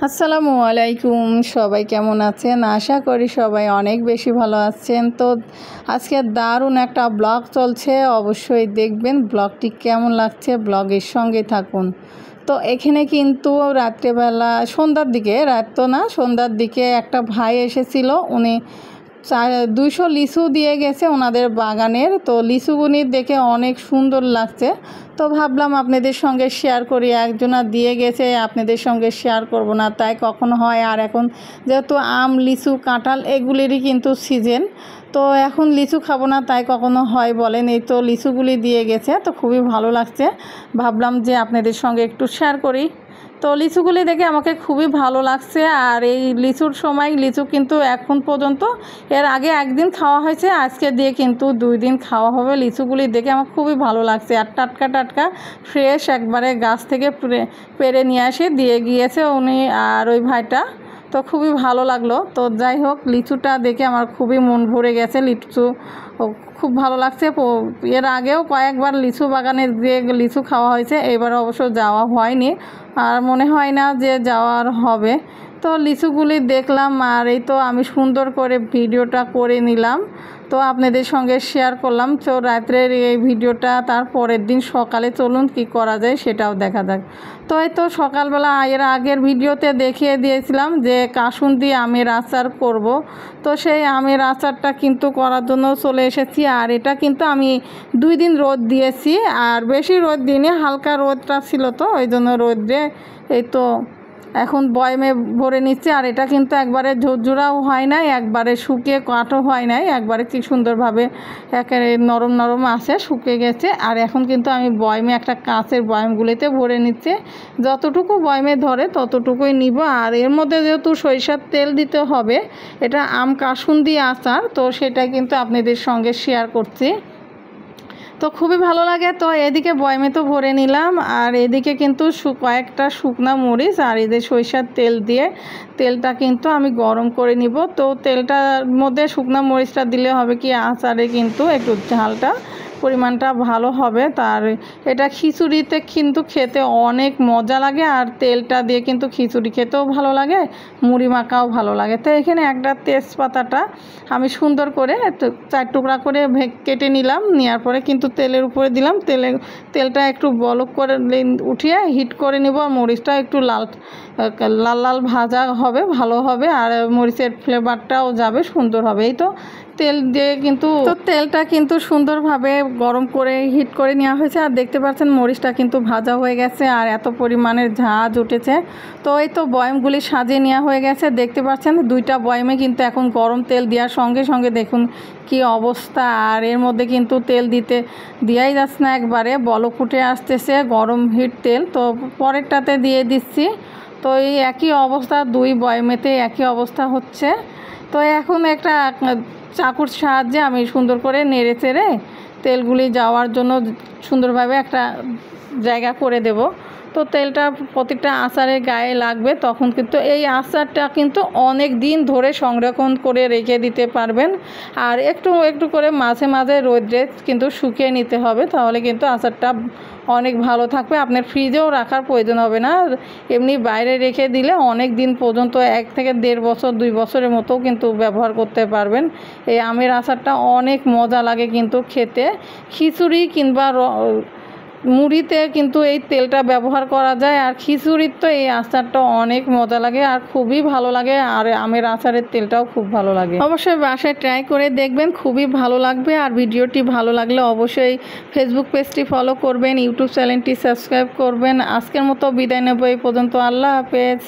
আসসালামু আলাইকুম, সবাই কেমন আছেন? আশা করি সবাই অনেক বেশি ভালো আছেন। তো আজকে দারুণ একটা ব্লগ চলছে, অবশ্যই দেখবেন ব্লগটি কেমন লাগছে, ব্লগের সঙ্গে থাকুন। তো এখানে কিন্তু রাত্রেবেলা সন্ধ্যার দিকে একটা ভাই এসেছিল। উনি 200 লিচু দিয়ে গেছে ওনাদের বাগানের। তো লিচুগুলি দেখে অনেক সুন্দর লাগছে, তো ভাবলাম আপনাদের সঙ্গে শেয়ার করি। একজনা দিয়ে গেছে, আপনাদের সঙ্গে শেয়ার করব না তাই কখনো হয়। আর এখন যেহেতু আম, লিচু, কাঁঠাল এগুলিরই কিন্তু সিজন, তো এখন লিচু খাবো না তাই কখনো হয় বলেন। এই তো লিচুগুলি দিয়ে গেছে, তো খুবই ভালো লাগছে, ভাবলাম যে আপনাদের সঙ্গে একটু শেয়ার করি। তো লিচুগুলি দেখে আমাকে খুবই ভালো লাগছে। আর এই লিচুর সময় লিচু কিন্তু এখন পর্যন্ত, এর আগে একদিন খাওয়া হয়েছে, আজকে দিয়ে কিন্তু 2 দিন খাওয়া হবে। লিচুগুলি দেখে আমার খুবই ভালো লাগছে, আর টাটকা টাটকা ফ্রেশ একবারে গাছ থেকে পেড়ে নিয়ে এসে দিয়ে গিয়েছে উনি আর ওই ভাইটা। তো খুবই ভালো লাগলো। তো যাই হোক, লিচুটা দেখে আমার খুবই মন ভরে গেছে। লিচু খুব ভালো লাগছে। এর আগেও কয়েকবার লিচু বাগানে গিয়ে লিচু খাওয়া হয়েছে, এবার অবশ্য যাওয়া হয়নি, আর মনে হয় না যে যাওয়ার হবে। তো লিচুগুলি দেখলাম, আর এই তো আমি সুন্দর করে ভিডিওটা করে নিলাম, তো আপনাদের সঙ্গে শেয়ার করলাম। তো রাত্রের এই ভিডিওটা, তার পরের দিন সকালে চলুন কি করা যায় সেটাও দেখা যাক। তো এই তো সকালবেলা এর আগের ভিডিওতে দেখিয়ে দিয়েছিলাম যে কাসুন্দি আমের আচার করব। তো সেই আমের আচারটা কিন্তু করার জন্য চলে এসেছি। আর এটা কিন্তু আমি 2 দিন রোদ দিয়েছি, আর বেশি রোদ দিইনি, হালকা রোদটা ছিল, তো ওই জন্য রোদে এই তো এখন বয়মে ভরে নিচ্ছে। আর এটা কিন্তু একবারে ঝুরঝুরাও হয় নাই, একবারে শুকিয়ে কাঠও হয় নাই, একবারে কি সুন্দরভাবে একেবারে নরম নরম আছে, শুকিয়ে গেছে। আর এখন কিন্তু আমি বয়মে একটা কাঁচের বয়মগুলিতে ভরে নিচ্ছে, যতটুকু বয়মে ধরে ততটুকুই নিব। আর এর মধ্যে যেহেতু সরিষার তেল দিতে হবে, এটা আম কাসুন্দি আচার, তো সেটা কিন্তু আপনাদের সঙ্গে শেয়ার করছি। তো খুবই ভালো লাগে। তো এদিকে বয়মে তো ভরে নিলাম, আর এদিকে কিন্তু কয়েকটা শুকনা মরিচ আর এদের সরিষার তেল দিয়ে তেলটা কিন্তু আমি গরম করে নিব। তো তেলটার মধ্যে শুকনা মরিচটা দিলে হবে কি, আচারে কিন্তু একটু ঝালটা পরিমাণটা ভালো হবে। তার এটা খিচুড়িতে কিন্তু খেতে অনেক মজা লাগে, আর তেলটা দিয়ে কিন্তু খিচুড়ি খেতেও ভালো লাগে, মুড়ি মাখাও ভালো লাগে। তো এখানে একটা তেজপাতাটা আমি সুন্দর করে 4 টুকরা করে কেটে নিলাম, নেওয়ার পরে কিন্তু তেলের উপরে দিলাম। তেলটা একটু বলক করে উঠিয়ে হিট করে নেব। আর মরিচটা একটু লাল লাল ভাজা হবে, ভালো হবে, আর মরিচের ফ্লেভারটাও যাবে, সুন্দর হবে। এই তো তেল দিয়ে কিন্তু তেলটা কিন্তু সুন্দরভাবে গরম করে হিট করে নেওয়া হয়েছে। আর দেখতে পাচ্ছেন মরিচটা কিন্তু ভাজা হয়ে গেছে, আর এত পরিমাণের ঝাঁজ উঠেছে। তো এই তো বয়মগুলি সাজিয়ে নেওয়া হয়ে গেছে, দেখতে পাচ্ছেন 2টা বয়মে কিন্তু এখন গরম তেল দেওয়ার সঙ্গে সঙ্গে দেখুন কি অবস্থা। আর এর মধ্যে কিন্তু তেল দেওয়াই যাচ্ছে না, একবারে বলক উঠে আসতেছে গরম হিট তেল। তো পরেরটাতে দিয়ে দিচ্ছি। তো এই একই অবস্থা, 2 বয়মেতে একই অবস্থা হচ্ছে। তো এখন একটা চাকুর সাহায্যে আমি সুন্দর করে নেড়ে চেড়ে তেলগুলি যাওয়ার জন্য সুন্দরভাবে একটা জায়গা করে দেব। তো তেলটা প্রতিটা আচারের গায়ে লাগবে, তখন কিন্তু এই আচারটা কিন্তু অনেক দিন ধরে সংরক্ষণ করে রেখে দিতে পারবেন। আর একটু একটু করে মাঝে মাঝে রোদে কিন্তু শুকিয়ে নিতে হবে, তাহলে কিন্তু আচারটা অনেক ভালো থাকবে। আপনার ফ্রিজেও রাখার প্রয়োজন হবে না, এমনি বাইরে রেখে দিলে অনেক দিন পর্যন্ত 1 থেকে 1.5 বছর 2 বছরের মতো কিন্তু ব্যবহার করতে পারবেন। এই আমের আচারটা অনেক মজা লাগে কিন্তু খেতে, খিচুড়ি কিংবা মুড়িতে কিন্তু এই তেলটা ব্যবহার করা যায়। আর খিচুড়ির তো এই আচারটা অনেক মজা লাগে আর খুবই ভালো লাগে, আর আমের আচারের তেলটাও খুব ভালো লাগে। অবশ্যই বাসায় ট্রাই করে দেখবেন, খুবই ভালো লাগবে। আর ভিডিওটি ভালো লাগলে অবশ্যই ফেসবুক পেজটি ফলো করবেন, ইউটিউব চ্যানেলটি সাবস্ক্রাইব করবেন। আজকের মতো বিদায় নেব এই পর্যন্ত। আল্লাহ হাফেজ।